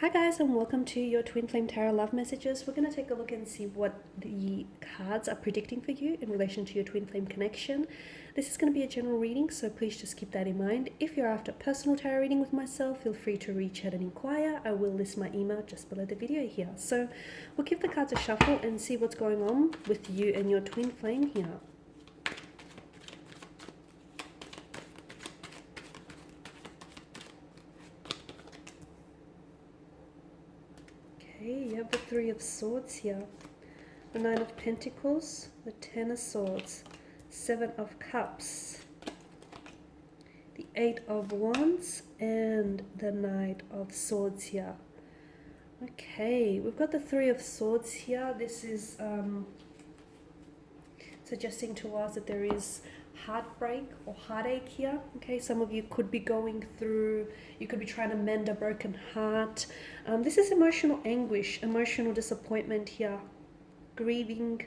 Hi guys, and welcome to your Twin Flame Tarot Love Messages. We're going to take a look and see what the cards are predicting for you in relation to your Twin Flame connection. This is going to be a general reading, so please just keep that in mind. If you're after personal tarot reading with myself, feel free to reach out and inquire. I will list my email just below the video here. So we'll give the cards a shuffle and see what's going on with you and your Twin Flame here. Okay, you have the Three of Swords here, the Nine of Pentacles, the Ten of Swords, Seven of Cups, the Eight of Wands, and the Knight of Swords here. Okay, we've got the Three of Swords here. This is suggesting to us that there is heartbreak or heartache here. Okay, some of you could be going through, you could be trying to mend a broken heart. This is emotional anguish, emotional disappointment here, grieving,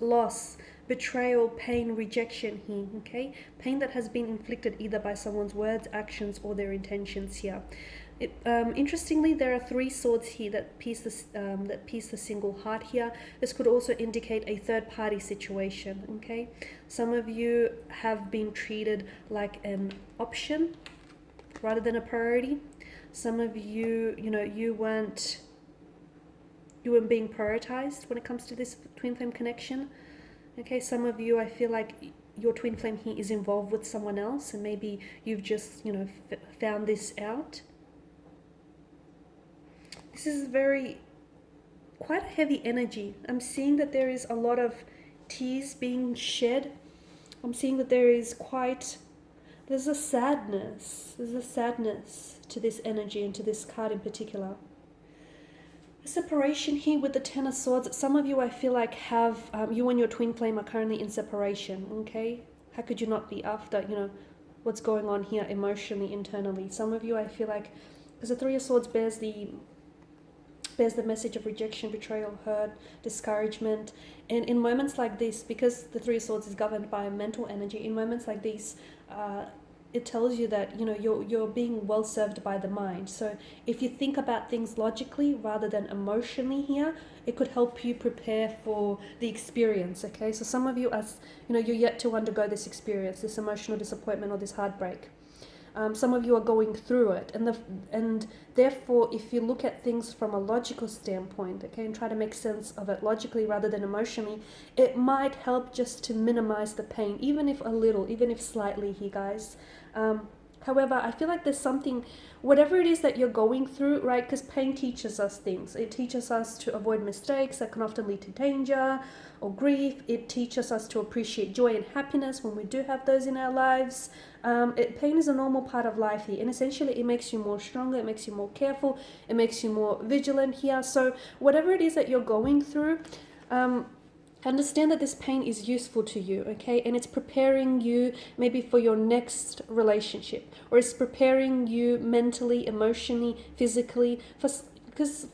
loss, betrayal, pain, rejection here. Okay, pain that has been inflicted either by someone's words, actions, or their intentions here. Interestingly, there are three swords here that piece the single heart here. This could also indicate a third-party situation. Okay, some of you have been treated like an option rather than a priority. Some of you, you weren't being prioritized when it comes to this twin flame connection. Okay, some of you, I feel like your twin flame here is involved with someone else, and maybe you've just, found this out. This is quite a heavy energy. I'm seeing that there is a lot of tears being shed. I'm seeing that there's a sadness. There's a sadness to this energy and to this card in particular. A separation here with the Ten of Swords. Some of you, I feel like, have, you and your twin flame are currently in separation, okay? How could you not be after, what's going on here emotionally, internally? Some of you, I feel like, because the Three of Swords bears the message of rejection, betrayal, hurt, discouragement. And in moments like this, because the Three of Swords is governed by mental energy, in moments like these, it tells you that you're being well served by the mind. So if you think about things logically rather than emotionally here, it could help you prepare for the experience. Okay, so some of you, as you're yet to undergo this experience, this emotional disappointment or this heartbreak. Some of you are going through it, and therefore, if you look at things from a logical standpoint, okay, and try to make sense of it logically rather than emotionally, it might help just to minimize the pain, even if a little, even if slightly here, guys. However, I feel like there's something, whatever it is that you're going through, right? Because pain teaches us things. It teaches us to avoid mistakes that can often lead to danger or grief. It teaches us to appreciate joy and happiness when we do have those in our lives. Pain is a normal part of life here, and essentially it makes you more stronger, it makes you more careful, it makes you more vigilant here. So whatever it is that you're going through, understand that this pain is useful to you, okay? And it's preparing you maybe for your next relationship, or it's preparing you mentally, emotionally, physically, because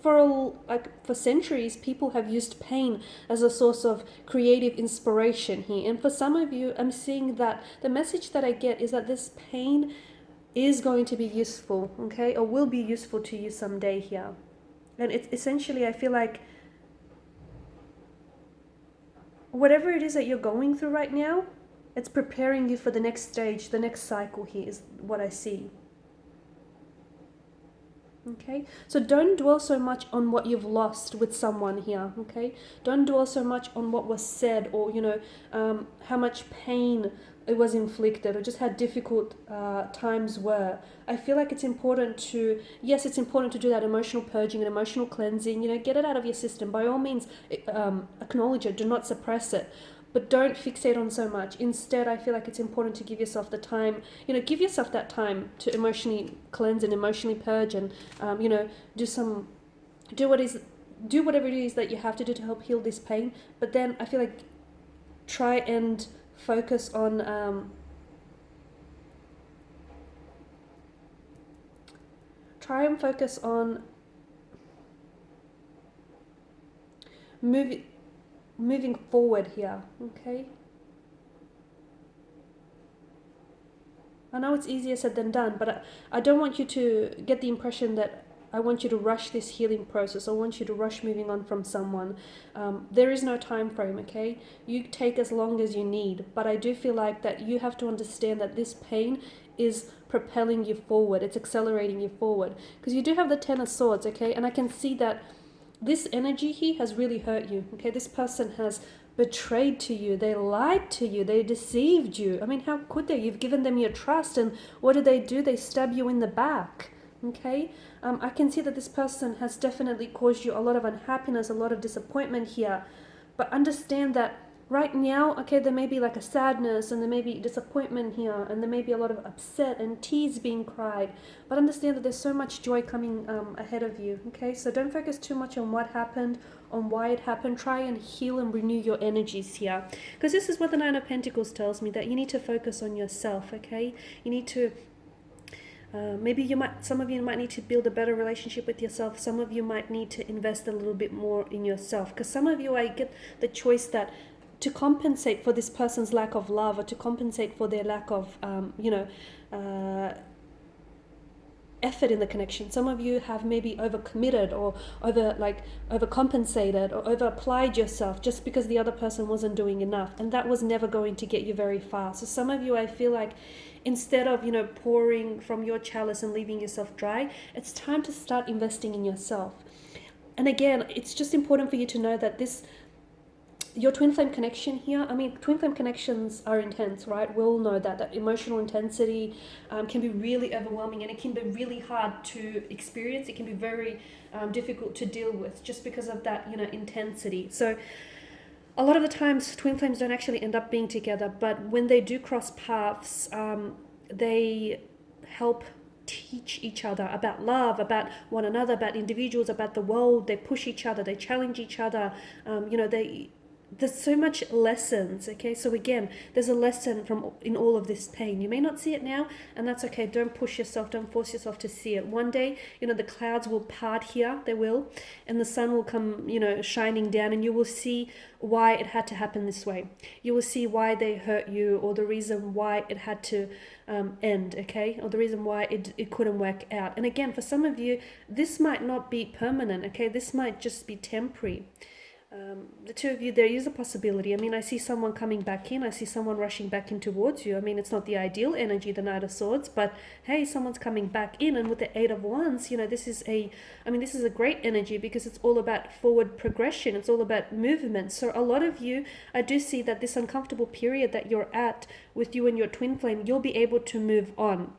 for centuries people have used pain as a source of creative inspiration here. And for some of you, I'm seeing that the message that I get is that this pain is going to be useful, okay, or will be useful to you someday here. And it's essentially, I feel like, whatever it is that you're going through right now, it's preparing you for the next stage, the next cycle here is what I see. Okay, so don't dwell so much on what you've lost with someone here, okay? Don't dwell so much on what was said, or, how much pain it was inflicted, or just how difficult times were. I feel like it's important to do that emotional purging and emotional cleansing, get it out of your system. By all means, acknowledge it, do not suppress it. But don't fixate on so much. Instead, I feel like it's important to give yourself the time, give yourself that time to emotionally cleanse and emotionally purge, and, do whatever it is that you have to do to help heal this pain. But then I feel like try and focus on, moving forward here, okay? I know it's easier said than done, but I don't want you to get the impression that I want you to rush this healing process. I want you to rush moving on from someone. There is no time frame, okay? You take as long as you need, but I do feel like that you have to understand that this pain is propelling you forward. It's accelerating you forward, because you do have the Ten of Swords, okay? And I can see that this energy here has really hurt you, okay? This person has betrayed to you. They lied to you. They deceived you. I mean, how could they? You've given them your trust, and what do? They stab you in the back, okay? I can see that this person has definitely caused you a lot of unhappiness, a lot of disappointment here. But understand that right now, okay, there may be like a sadness, and there may be disappointment here, and there may be a lot of upset and tears being cried. But understand that there's so much joy coming ahead of you, okay? So don't focus too much on what happened, on why it happened. Try and heal and renew your energies here, because this is what the Nine of Pentacles tells me, that you need to focus on yourself, okay? You need to some of you might need to build a better relationship with yourself. Some of you might need to invest a little bit more in yourself, because some of you, I get the choice that to compensate for this person's lack of love, or to compensate for their lack of effort in the connection. Some of you have maybe overcommitted, or overcompensated, or over applied yourself just because the other person wasn't doing enough, and that was never going to get you very far. So some of you, I feel like, instead of pouring from your chalice and leaving yourself dry, it's time to start investing in yourself. And again, it's just important for you to know that your twin flame connection here, I mean, twin flame connections are intense, right? We'll know that emotional intensity can be really overwhelming, and it can be really hard to experience. It can be very difficult to deal with, just because of that, intensity. So a lot of the times twin flames don't actually end up being together, but when they do cross paths, they help teach each other about love, about one another, about individuals, about the world. They push each other, they challenge each other. There's so much lessons, okay? So again, there's a lesson in all of this pain. You may not see it now, and that's okay. Don't push yourself, don't force yourself to see it. One day, the clouds will part here, they will, and the sun will come, shining down, and you will see why it had to happen this way. You will see why they hurt you, or the reason why it had to end, okay? Or the reason why it couldn't work out. And again, for some of you, this might not be permanent, okay? This might just be temporary. The two of you, there is a possibility. I mean, I see someone coming back in. I see someone rushing back in towards you. I mean, it's not the ideal energy, the Knight of Swords, but hey, someone's coming back in. And with the Eight of Wands, this is a great energy, because it's all about forward progression. It's all about movement. So a lot of you, I do see that this uncomfortable period that you're at with you and your twin flame, you'll be able to move on.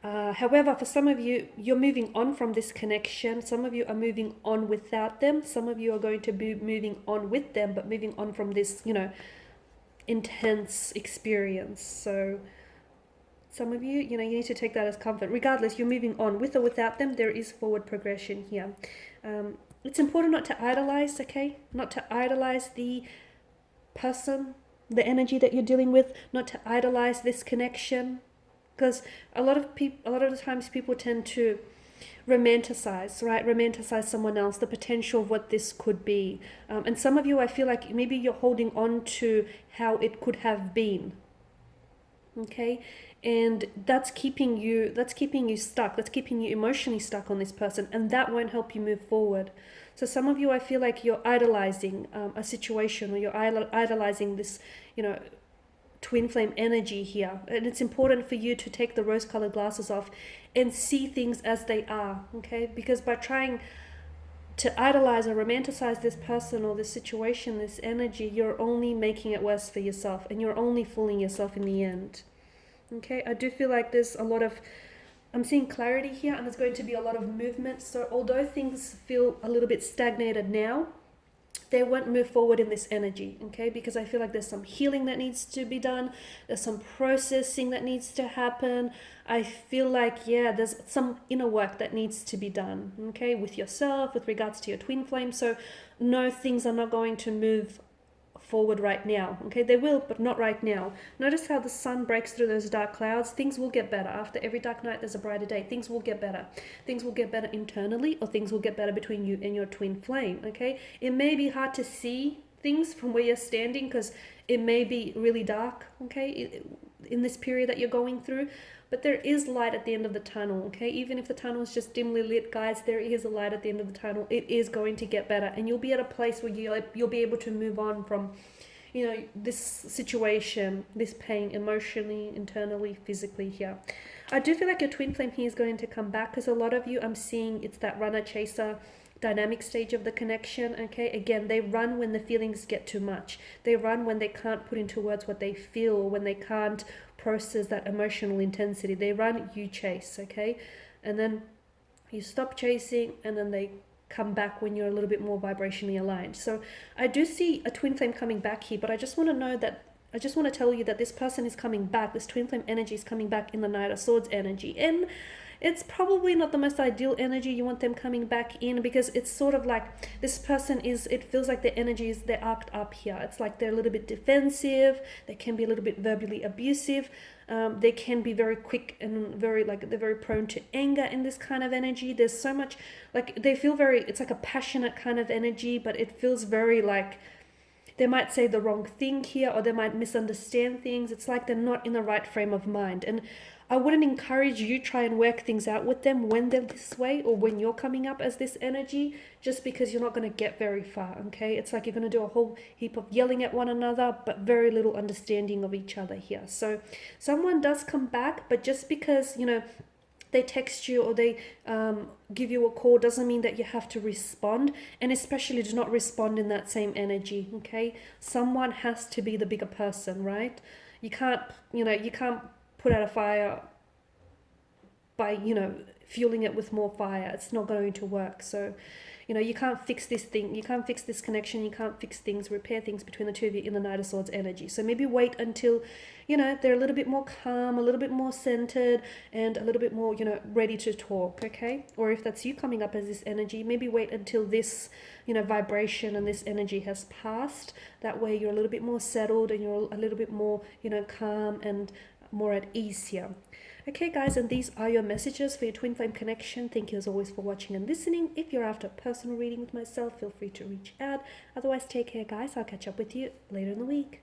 However, for some of you, you're moving on from this connection. Some of you are moving on without them. Some of you are going to be moving on with them, but moving on from this, intense experience. So some of you, you need to take that as comfort. Regardless, you're moving on with or without them. There is forward progression here. It's important not to idolize, okay? Not to idolize the person, the energy that you're dealing with, not to idolize this connection. Because a lot of the times people tend to romanticize, right? Romanticize someone else, the potential of what this could be. And some of you, I feel like maybe you're holding on to how it could have been. Okay? And that's keeping you stuck. That's keeping you emotionally stuck on this person. And that won't help you move forward. So some of you, I feel like you're idolizing a situation, or you're idolizing this, twin flame energy here. And it's important for you to take the rose-colored glasses off and see things as they are, okay? Because by trying to idolize or romanticize this person or this situation, this energy, you're only making it worse for yourself, and you're only fooling yourself in the end, okay? I do feel like there's I'm seeing clarity here, and there's going to be a lot of movement. So although things feel a little bit stagnated now, they won't move forward in this energy, okay? Because I feel like there's some healing that needs to be done. There's some processing that needs to happen. I feel like, there's some inner work that needs to be done, okay? With yourself, with regards to your twin flame. So no, things are not going to move forward right now, okay? They will, but not right now. Notice how the sun breaks through those dark clouds. Things will get better. After every dark night, there's a brighter day. Things will get better. Things will get better internally, or things will get better between you and your twin flame, okay? It may be hard to see things from where you're standing, because it may be really dark, okay, in this period that you're going through. but there is light at the end of the tunnel, okay? Even if the tunnel is just dimly lit, guys, there is a light at the end of the tunnel. It is going to get better, and you'll be at a place where you'll be able to move on from, you know, this situation, this pain, emotionally, internally, physically here. I do feel like your twin flame here is going to come back, because a lot of you, I'm seeing it's that runner chaser dynamic stage of the connection. Okay, again, they run when the feelings get too much. They run when they can't put into words what they feel, when they can't process that emotional intensity. They run, you chase. Okay, and then you stop chasing, and then they come back when you're a little bit more vibrationally aligned. So I do see a twin flame coming back here, but I just want to tell you that this person is coming back. This twin flame energy is coming back in the Knight of Swords energy, and it's probably not the most ideal energy you want them coming back in, because it's sort of like this person is, it feels like their energy is, they're arced up here. It's like they're a little bit defensive. They can be a little bit verbally abusive. They can be very quick and very, like, they're very prone to anger in this kind of energy. There's so much, like, they feel very, it's like a passionate kind of energy, but it feels very like they might say the wrong thing here, or they might misunderstand things. It's like they're not in the right frame of mind. And I wouldn't encourage you try and work things out with them when they're this way, or when you're coming up as this energy, just because you're not going to get very far, okay? It's like you're going to do a whole heap of yelling at one another, but very little understanding of each other here. So someone does come back, but just because, you know, they text you or they give you a call doesn't mean that you have to respond, and especially do not respond in that same energy, okay? Someone has to be the bigger person, right? You can't put out a fire by, you know, fueling it with more fire. It's not going to work. So, you know, you can't fix this thing. You can't fix this connection. You can't fix things, repair things between the two of you in the Knight of Swords energy. So maybe wait until, you know, they're a little bit more calm, a little bit more centered, and a little bit more, you know, ready to talk, okay? Or if that's you coming up as this energy, maybe wait until this, you know, vibration and this energy has passed. That way you're a little bit more settled, and you're a little bit more, you know, calm and more at ease here. Okay, guys, and these are your messages for your twin flame connection. Thank you as always for watching and listening. If you're after a personal reading with myself, feel free to reach out. Otherwise, take care, guys. I'll catch up with you later in the week.